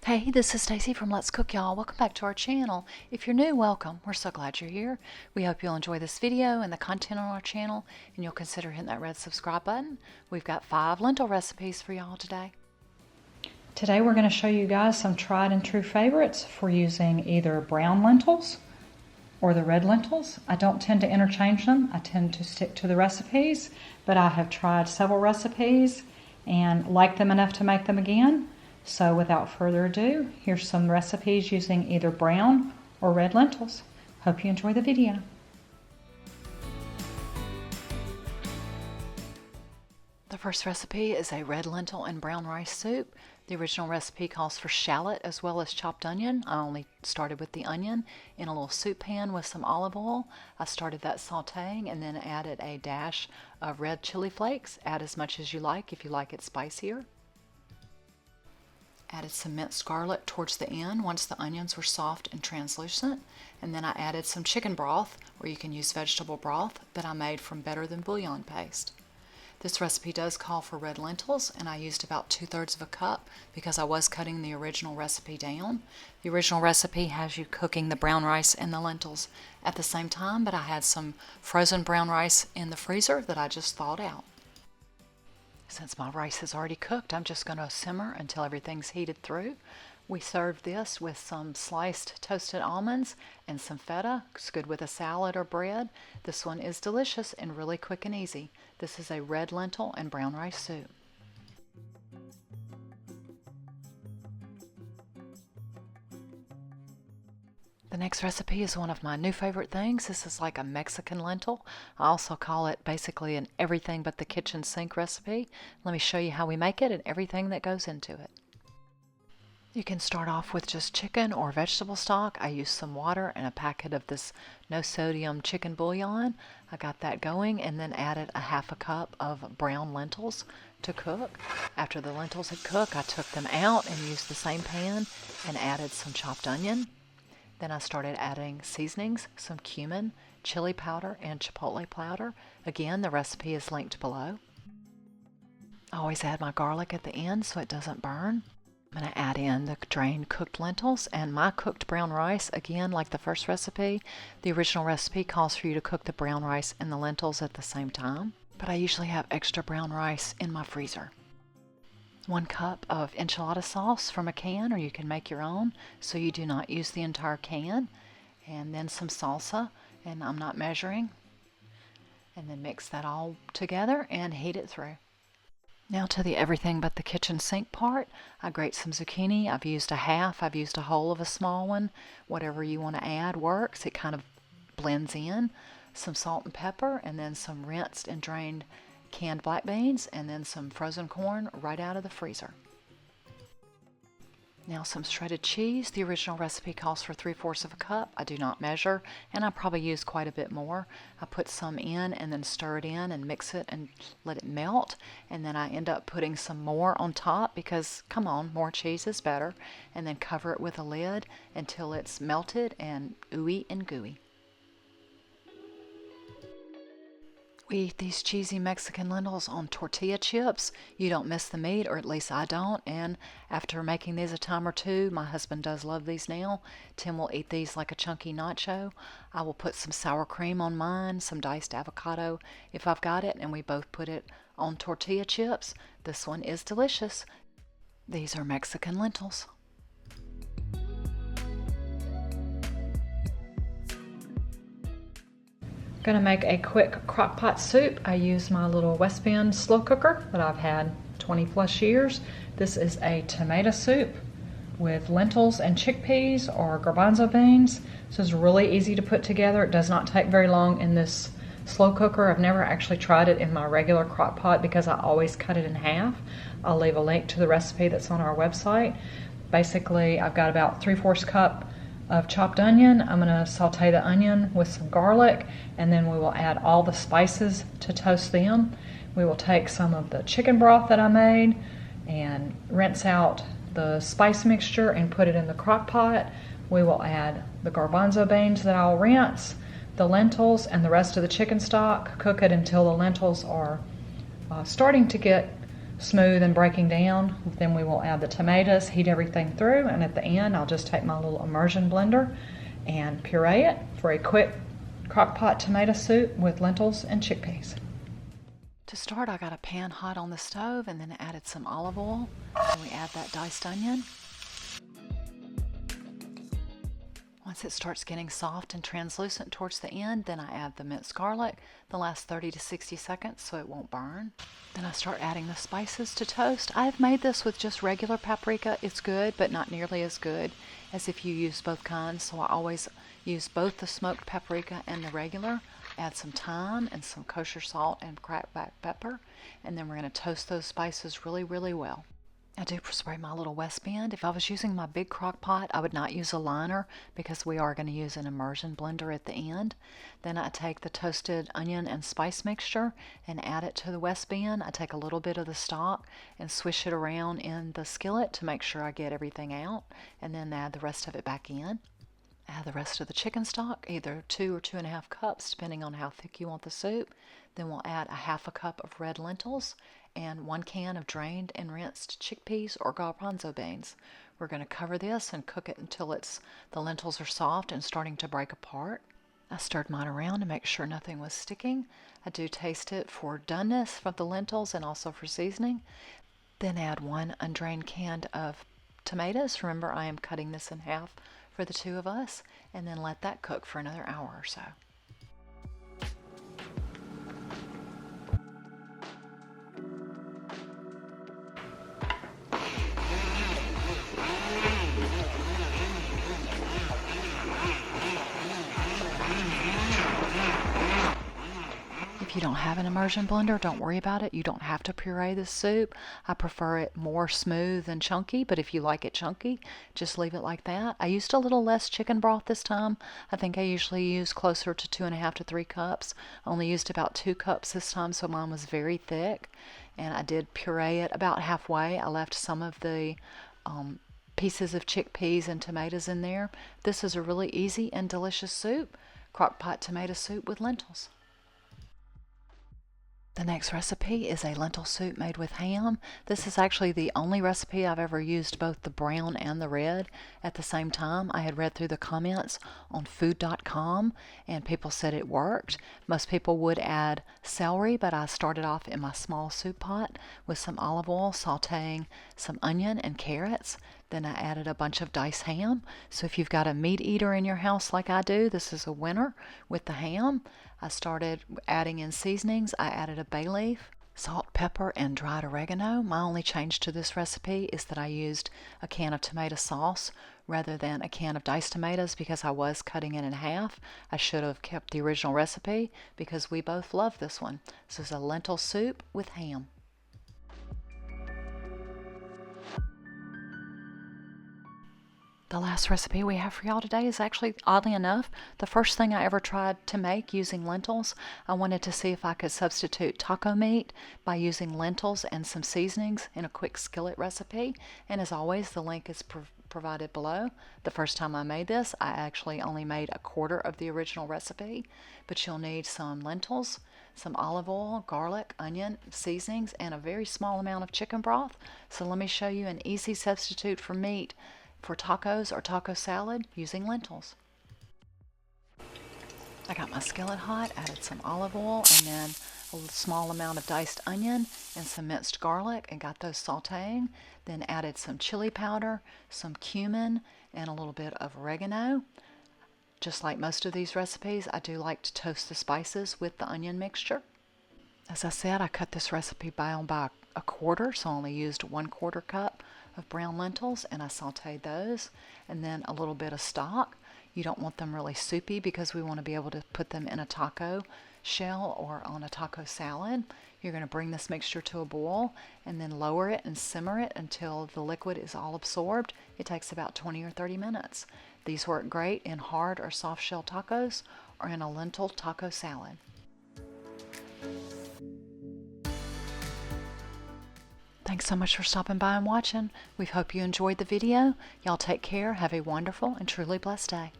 Hey, this is Stacy from Let's Cook, y'all. Welcome back to our channel. If you're new, welcome. We're so glad you're here. We hope you'll enjoy this video and the content on our channel, and you'll consider hitting that red subscribe button. We've got 5 lentil recipes for y'all today. Today we're going to show you guys some tried and true favorites for using either brown lentils or the red lentils. I don't tend to interchange them. I tend to stick to the recipes, but I have tried several recipes and like them enough to make them again. So without further ado, here's some recipes using either brown or red lentils. Hope you enjoy the video. The first recipe is a red lentil and brown rice soup. The original recipe calls for shallot as well as chopped onion. I only started with the onion in a little soup pan with some olive oil. I started that sauteing and then added a dash of red chili flakes. Add as much as you like if you like it spicier. Added some minced garlic towards the end once the onions were soft and translucent, and then I added some chicken broth, or you can use vegetable broth, that I made from Better Than Bouillon paste. This recipe does call for red lentils, and I used about 2/3 of a cup because I was cutting the original recipe down. The original recipe has you cooking the brown rice and the lentils at the same time, but I had some frozen brown rice in the freezer that I just thawed out. Since my rice is already cooked, I'm just going to simmer until everything's heated through. We served this with some sliced toasted almonds and some feta. It's good with a salad or bread. This one is delicious and really quick and easy. This is a red lentil and brown rice soup. The next recipe is one of my new favorite things. This is like a Mexican lentil. I also call it basically an everything but the kitchen sink recipe. Let me show you how we make it and everything that goes into it. You can start off with just chicken or vegetable stock. I used some water and a packet of this no sodium chicken bouillon. I got that going and then added a 1/2 cup of brown lentils to cook. After the lentils had cooked, I took them out and used the same pan and added some chopped onion. Then I started adding seasonings, some cumin, chili powder, and chipotle powder. Again, the recipe is linked below. I always add my garlic at the end so it doesn't burn. I'm going to add in the drained cooked lentils and my cooked brown rice. Again, like the first recipe, the original recipe calls for you to cook the brown rice and the lentils at the same time, but I usually have extra brown rice in my freezer. 1 cup of enchilada sauce from a can, or you can make your own, so you do not use the entire can. And then some salsa, and I'm not measuring. And then mix that all together and heat it through. Now to the everything but the kitchen sink part. I grate some zucchini. I've used a half, I've used a whole of a small one. Whatever you want to add works. It kind of blends in. Some salt and pepper, and then some rinsed and drained canned black beans, and then some frozen corn right out of the freezer. Now some shredded cheese. The original recipe calls for 3/4 of a cup. I do not measure, and I probably use quite a bit more. I put some in and then stir it in and mix it and let it melt, and then I end up putting some more on top because, come on, more cheese is better, and then cover it with a lid until it's melted and ooey and gooey. We eat these cheesy Mexican lentils on tortilla chips. You don't miss the meat, or at least I don't, and after making these a time or two, my husband does love these now. Tim will eat these like a chunky nacho. I will put some sour cream on mine, some diced avocado if I've got it, and we both put it on tortilla chips. This one is delicious. These are Mexican lentils. Going to make a quick crock pot soup. I use my little West Bend slow cooker that I've had 20+ years. This is a tomato soup with lentils and chickpeas or garbanzo beans. This is really easy to put together. It does not take very long in this slow cooker. I've never actually tried it in my regular crock pot because I always cut it in half. I'll leave a link to the recipe that's on our website. Basically, I've got about 3/4 cup of chopped onion. I'm going to saute the onion with some garlic, and then we will add all the spices to toast them. We will take some of the chicken broth that I made and rinse out the spice mixture and put it in the crock pot. We will add the garbanzo beans that I'll rinse, the lentils, and the rest of the chicken stock. Cook it until the lentils are starting to get smooth and breaking down, then we will add the tomatoes, heat everything through, and at the end I'll just take my little immersion blender and puree it for a quick crock pot tomato soup with lentils and chickpeas. To start, I got a pan hot on the stove and then added some olive oil, and we add that diced onion. Once it starts getting soft and translucent towards the end, then I add the minced garlic the last 30 to 60 seconds so it won't burn. Then I start adding the spices to toast. I have made this with just regular paprika. It's good, but not nearly as good as if you use both kinds, so I always use both the smoked paprika and the regular. Add some thyme and some kosher salt and cracked black pepper, and then we're going to toast those spices really, really well. I do spray my little West Bend. If I was using my big crock pot, I would not use a liner because we are going to use an immersion blender at the end. Then I take the toasted onion and spice mixture and add it to the West Bend. I take a little bit of the stock and swish it around in the skillet to make sure I get everything out, and then add the rest of it back in. Add the rest of the chicken stock, either 2 or 2.5 cups, depending on how thick you want the soup. Then we'll add a half a cup of red lentils and 1 can of drained and rinsed chickpeas or garbanzo beans. We're going to cover this and cook it until the lentils are soft and starting to break apart. I stirred mine around to make sure nothing was sticking. I do taste it for doneness for the lentils and also for seasoning. Then add 1 undrained can of tomatoes. Remember, I am cutting this in half for the 2 of us, and then let that cook for another hour or so. If you don't have an immersion blender, don't worry about it. You don't have to puree this soup. I prefer it more smooth and chunky, but if you like it chunky, just leave it like that. I used a little less chicken broth this time. I think I usually use closer to 2.5 to 3 cups. I only used about 2 cups this time, so mine was very thick. And I did puree it about halfway. I left some of the pieces of chickpeas and tomatoes in there. This is a really easy and delicious soup. Crock pot tomato soup with lentils. The next recipe is a lentil soup made with ham. This is actually the only recipe I've ever used both the brown and the red at the same time. I had read through the comments on food.com and people said it worked. Most people would add celery, but I started off in my small soup pot with some olive oil, sauteing some onion and carrots. Then I added a bunch of diced ham. So if you've got a meat eater in your house like I do, this is a winner with the ham. I started adding in seasonings. I added a bay leaf, salt, pepper, and dried oregano. My only change to this recipe is that I used a can of tomato sauce rather than a can of diced tomatoes because I was cutting it in half. I should have kept the original recipe because we both love this one. This is a lentil soup with ham. The last recipe we have for y'all today is actually, oddly enough, the first thing I ever tried to make using lentils. I wanted to see if I could substitute taco meat by using lentils and some seasonings in a quick skillet recipe. And as always, the link is provided below. The first time I made this, I actually only made a quarter of the original recipe. But you'll need some lentils, some olive oil, garlic, onion, seasonings, and a very small amount of chicken broth. So let me show you an easy substitute for meat for tacos or taco salad using lentils. I got my skillet hot, added some olive oil and then a small amount of diced onion and some minced garlic and got those sauteing. Then added some chili powder, some cumin, and a little bit of oregano. Just like most of these recipes, I do like to toast the spices with the onion mixture. As I said, I cut this recipe down by a quarter, so I only used 1/4 cup of brown lentils, and I sauteed those, and then a little bit of stock. You don't want them really soupy because we want to be able to put them in a taco shell or on a taco salad. You're going to bring this mixture to a boil and then lower it and simmer it until the liquid is all absorbed. It takes about 20 or 30 minutes. These work great in hard or soft shell tacos or in a lentil taco salad. Thanks so much for stopping by and watching. We hope you enjoyed the video. Y'all take care. Have a wonderful and truly blessed day.